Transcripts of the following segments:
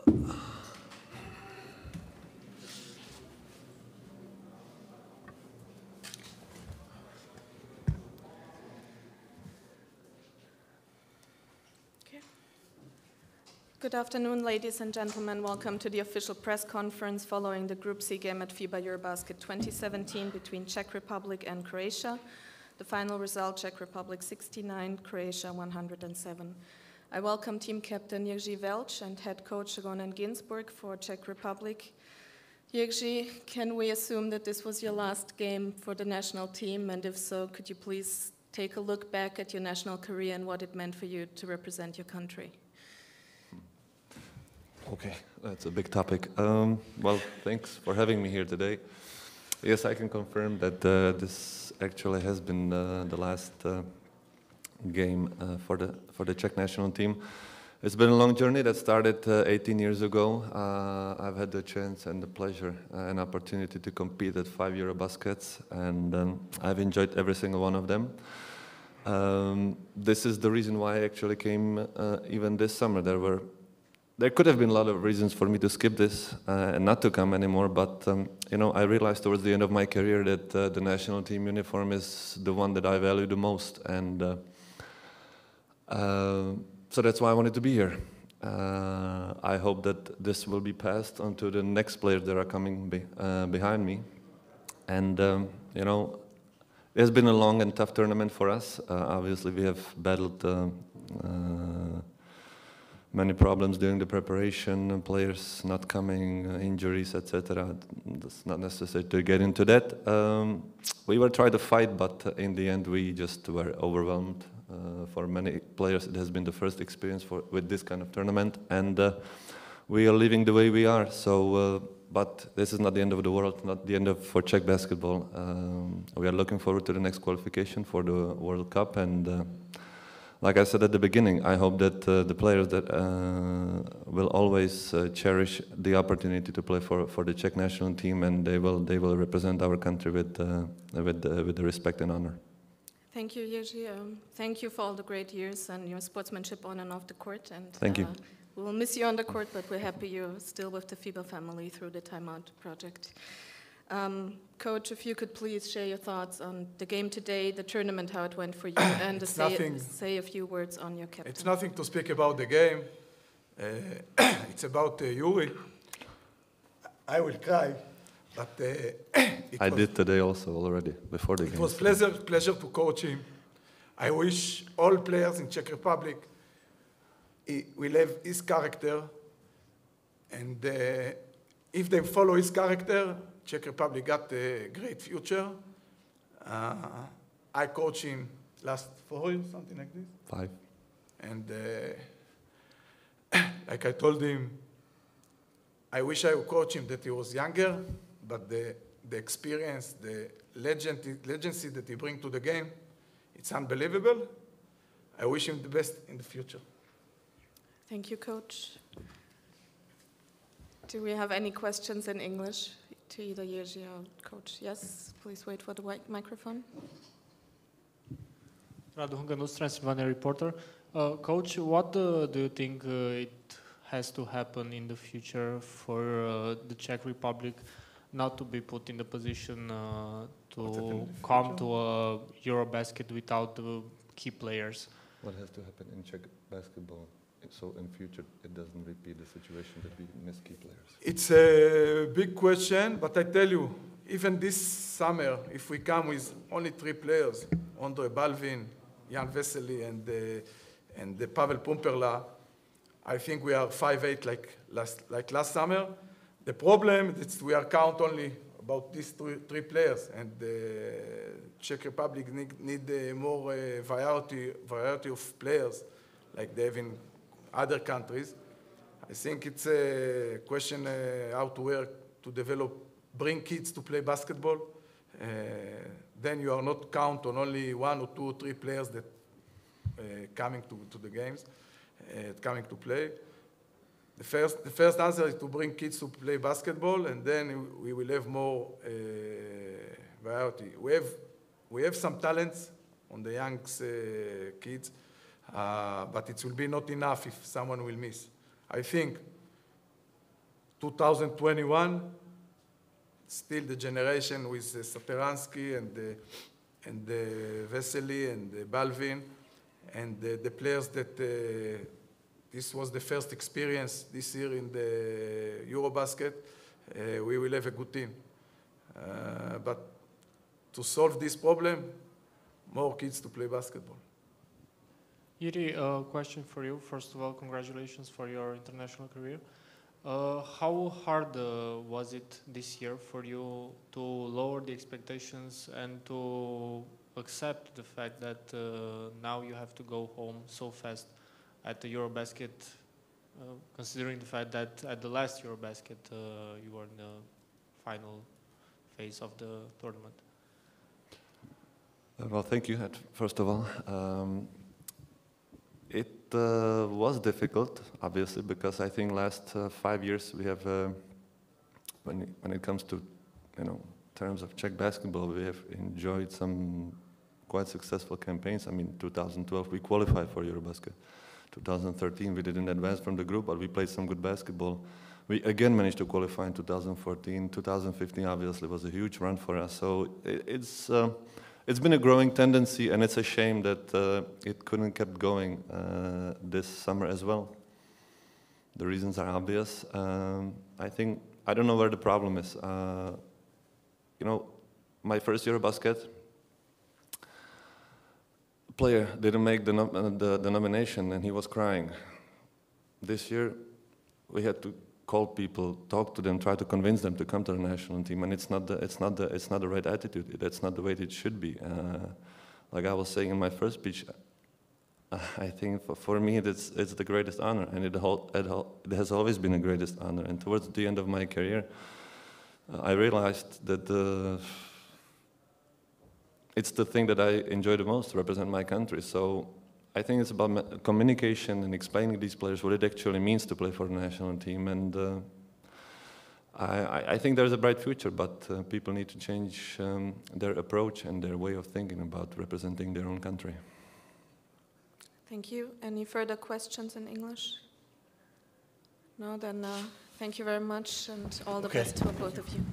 Good afternoon, ladies and gentlemen. Welcome to the official press conference following the Group C game at FIBA EuroBasket 2017 between Czech Republic and Croatia. The final result, Czech Republic 69, Croatia 107. I welcome team captain Jiří Welch and head coach Ronen Ginsburg for Czech Republic. Jiří, can we assume that this was your last game for the national team? And if so, could you please take a look back at your national career and what it meant for you to represent your country? Okay, that's a big topic. Well, thanks for having me here today. Yes, I can confirm that this actually has been the last game for the Czech national team. It's been a long journey that started 18 years ago. I've had the chance and the pleasure and opportunity to compete at 5 EuroBaskets, and I've enjoyed every single one of them. This is the reason why I actually came even this summer. There could have been a lot of reasons for me to skip this and not to come anymore, but I realized towards the end of my career that the national team uniform is the one that I value the most, and so that's why I wanted to be here. I hope that this will be passed on to the next players that are coming behind me, and it has been a long and tough tournament for us. Obviously, we have battled many problems during the preparation, players not coming, injuries, etc. It's not necessary to get into that. We were trying to fight, but in the end we just were overwhelmed. For many players it has been the first experience with this kind of tournament, and we are living the way we are. So, but this is not the end of the world, not the end for Czech basketball. We are looking forward to the next qualification for the World Cup, and like I said at the beginning, I hope that the players that will always cherish the opportunity to play for the Czech national team, and they will represent our country with the respect and honor. Thank you, Jiří. Thank you for all the great years and your sportsmanship on and off the court. And thank you. We will miss you on the court, but we're happy you're still with the FIBA family through the timeout project. Coach, if you could please share your thoughts on the game today, the tournament, how it went for you, and say a few words on your captain. It's nothing to speak about the game. It's about Yuri. I will cry, but I did today also already, before the game. It was pleasure to coach him. I wish all players in Czech Republic will have his character, and if they follow his character, Czech Republic got a great future. I coached him last 4 years, something like this. 5. And like I told him, I wish I would coach him that he was younger, but the experience, the legacy that he brings to the game, it's unbelievable. I wish him the best in the future. Thank you, Coach. Do we have any questions in English to either Jiří or Coach? Yes, please wait for the white microphone. Radu Hunganus, Transylvania reporter. Coach, what do you think it has to happen in the future for the Czech Republic not to be put in the position to come to a EuroBasket without the key players? What has to happen in Czech basketball so in future it doesn't repeat the situation that we miss key players? It's a big question, but I tell you, even this summer, if we come with only 3 players, Andre Balvin, Jan Vesely, and Pavel Pumperla, I think we are 5-8 like last summer. The problem is we are count only about these 3 players, and the Czech Republic need more variety of players like they have in other countries. I think it's a question how to work to develop, bring kids to play basketball. Then you are not count on only 1 or 2 or 3 players that coming to the games, coming to play. The first answer is to bring kids to play basketball, and then we will have more variety. We have some talents on the young kids, but it will be not enough if someone will miss. I think 2021, still the generation with Sateransky and Vesely and Balvin, and the players that this was the first experience this year in the EuroBasket. We will have a good team. But to solve this problem, more kids to play basketball. Yuri, a question for you. First of all, congratulations for your international career. How hard was it this year for you to lower the expectations and to accept the fact that now you have to go home so fast at the EuroBasket, considering the fact that at the last EuroBasket you were in the final phase of the tournament? Well, thank you, first of all. It was difficult, obviously, because I think last 5 years we have, when it comes to, terms of Czech basketball, we have enjoyed some quite successful campaigns. I mean, 2012 we qualified for EuroBasket. 2013 we didn't advance from the group, but we played some good basketball. We again managed to qualify in 2014. 2015 obviously was a huge run for us. So it's been a growing tendency, and it's a shame that it couldn't kept going this summer as well. The reasons are obvious. I don't know where the problem is. My first EuroBasket player didn't make the nomination, and he was crying. This year, we had to call people, talk to them, try to convince them to come to the national team, and it's not the right attitude. That's not the way it should be. Like I was saying in my first speech, I think for me it's the greatest honor, and it has always been the greatest honor. And towards the end of my career, I realized that it's the thing that I enjoy the most, to represent my country. So I think it's about communication and explaining to these players what it actually means to play for the national team. And I think there's a bright future, but people need to change their approach and their way of thinking about representing their own country. Thank you. Any further questions in English? No, then thank you very much, and all the best for both of you.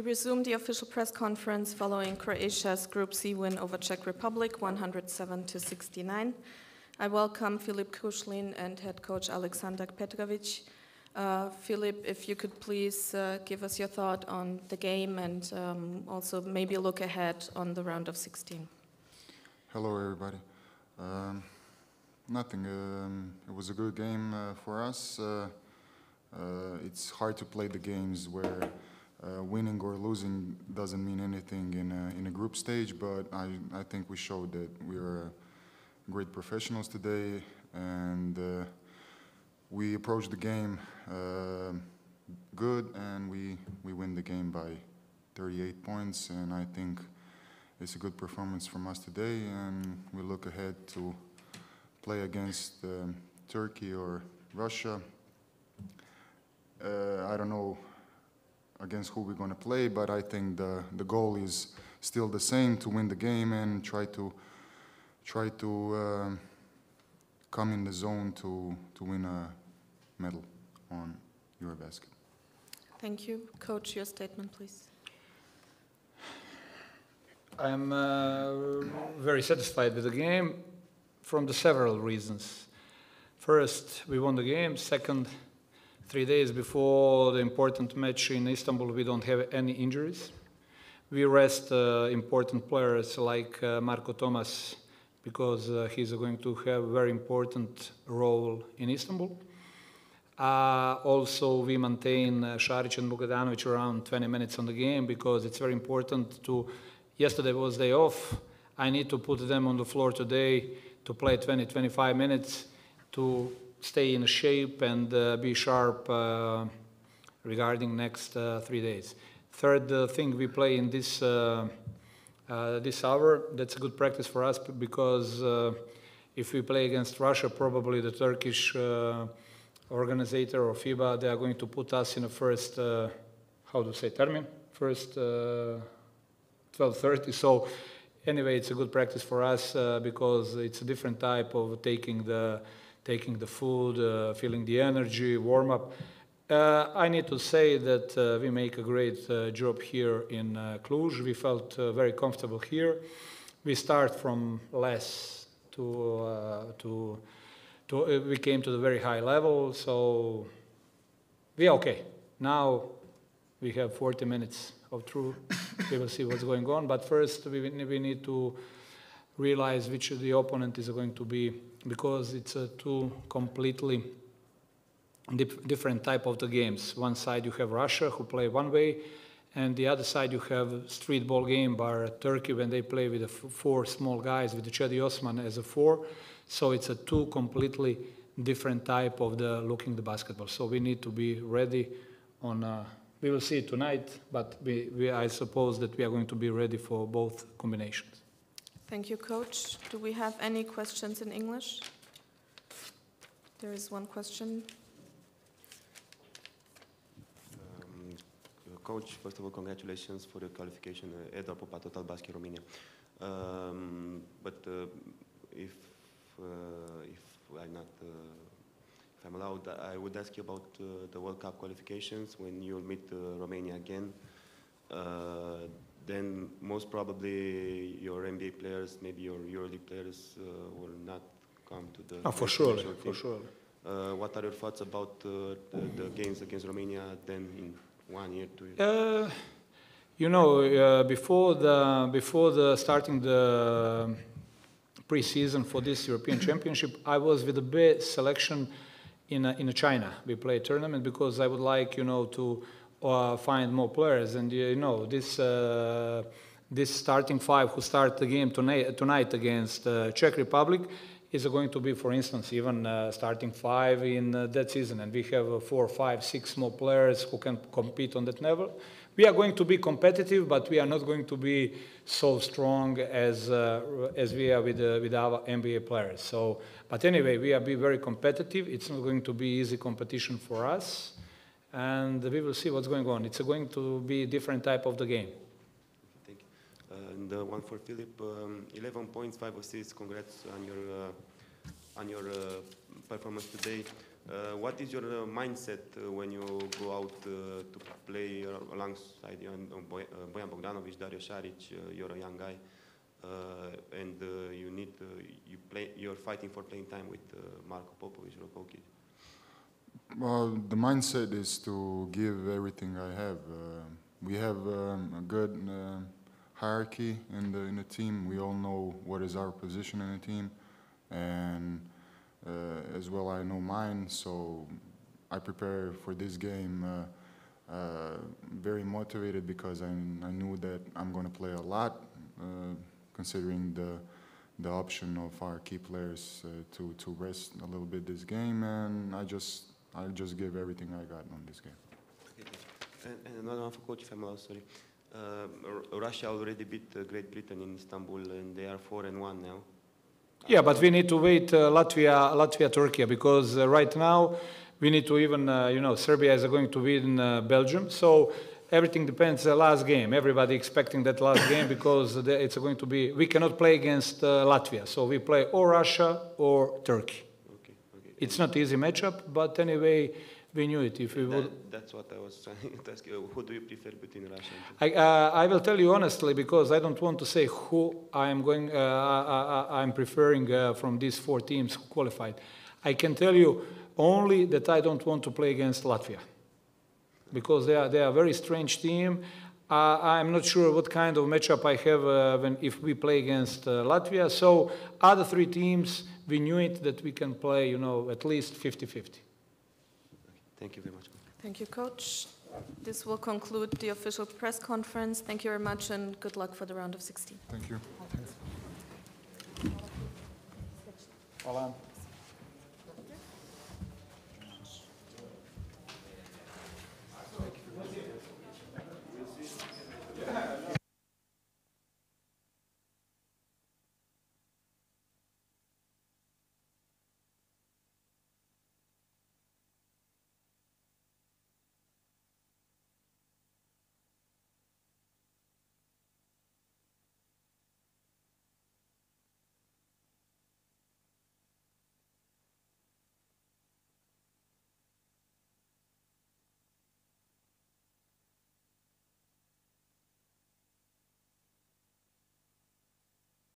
We resume the official press conference following Croatia's Group C win over Czech Republic, 107-69. I welcome Filip Krušlin and head coach Aleksandar Petrovic. Filip, if you could please give us your thought on the game and also maybe a look ahead on the round of 16. Hello, everybody. Nothing. It was a good game for us. It's hard to play the games where winning or losing doesn't mean anything in a group stage, but I think we showed that we are great professionals today, and we approached the game good, and we win the game by 38 points, and I think it's a good performance from us today, and we look ahead to play against Turkey or Russia. I don't know against who we're going to play, but I think the goal is still the same, to win the game and try to come in the zone to win a medal on EuroBasket. Thank you. Coach, your statement, please. I'm very satisfied with the game from the several reasons. First, we won the game. Second, 3 days before the important match in Istanbul, we don't have any injuries. We rest important players like Marko Tomas, because he's going to have a very important role in Istanbul. Also, we maintain Šarić and Bogdanović around 20 minutes on the game, because it's very important to... Yesterday was day off. I need to put them on the floor today to play 20-25 minutes to stay in shape and be sharp regarding next 3 days. Third thing, we play in this hour. That's a good practice for us, because if we play against Russia, probably the Turkish organizer or FIBA, they are going to put us in the first, how to say, termin? First 12:30. So anyway, it's a good practice for us because it's a different type of taking the food, feeling the energy, warm up. I need to say that we make a great job here in Cluj. We felt very comfortable here. We start from less to we came to the very high level, so we are okay. Now we have 40 minutes of truth. We will see what's going on, but first we need to realize which the opponent is going to be, because it's two completely different type of the games. One side you have Russia, who play one way, and the other side you have street ball game by Turkey, when they play with the four small guys, with the Chedi Osman as a four. So it's a two completely different type of the looking the basketball. So we need to be ready on. We will see it tonight, but I suppose that we are going to be ready for both combinations. Thank you, Coach. Do we have any questions in English? There is one question. Coach, first of all, congratulations for the qualification. Edward Popa, Total Basket Romania. But if I'm allowed, I would ask you about the World Cup qualifications when you'll meet Romania again. Then most probably your NBA players, maybe your EuroLeague players, will not come to the. Oh, for sure, for sure. What are your thoughts about the games against Romania then in 1 year, 2 years? You know, before starting the pre-season for this European Championship, I was with the B selection in China. We play a tournament because I would like, you know, to find more players. And you know, this starting five who start the game tonight against Czech Republic is going to be, for instance, even starting five in that season. And we have 4, 5, 6 more players who can compete on that level. We are going to be competitive, but we are not going to be so strong as we are with our NBA players. So, but anyway, we are be very competitive. It's not going to be easy competition for us, and we will see what's going on. It's going to be a different type of the game. Thank you. And one for Filip, 11 points, 5 assists. Congrats on your performance today. What is your mindset when you go out to play alongside Bojan Bogdanovic, Dario Saric? You're a young guy, and you're fighting for playing time with Marko Popovic or Kokic. Well, the mindset is to give everything I have. We have a good hierarchy in the team. We all know what is our position in the team, and as well I know mine. So I prepare for this game very motivated because I knew that I'm going to play a lot, considering the option of our key players to rest a little bit this game, and I'll just give everything I got on this game. Okay, and another one for Coach, if I'm allowed, sorry. Russia already beat Great Britain in Istanbul, and they are 4-1 now. Yeah, but we need to wait Latvia, Turkey, because right now we need to even, Serbia is going to win Belgium. So everything depends on the last game. Everybody expecting that last game because it's going to be, we cannot play against Latvia. So we play or Russia or Turkey. Okay. It's not easy matchup, but anyway, we knew it. If we would. That's what I was trying to ask you. Who do you prefer between Russia and Turkey? I will tell you honestly because I don't want to say who I'm preferring from these 4 teams who qualified. I can tell you only that I don't want to play against Latvia because they are a very strange team. I'm not sure what kind of matchup I have if we play against Latvia. So other 3 teams, we knew it that we can play, at least 50-50. Thank you very much. Thank you, Coach. This will conclude the official press conference. Thank you very much and good luck for the round of 16. Thank you. Hvala.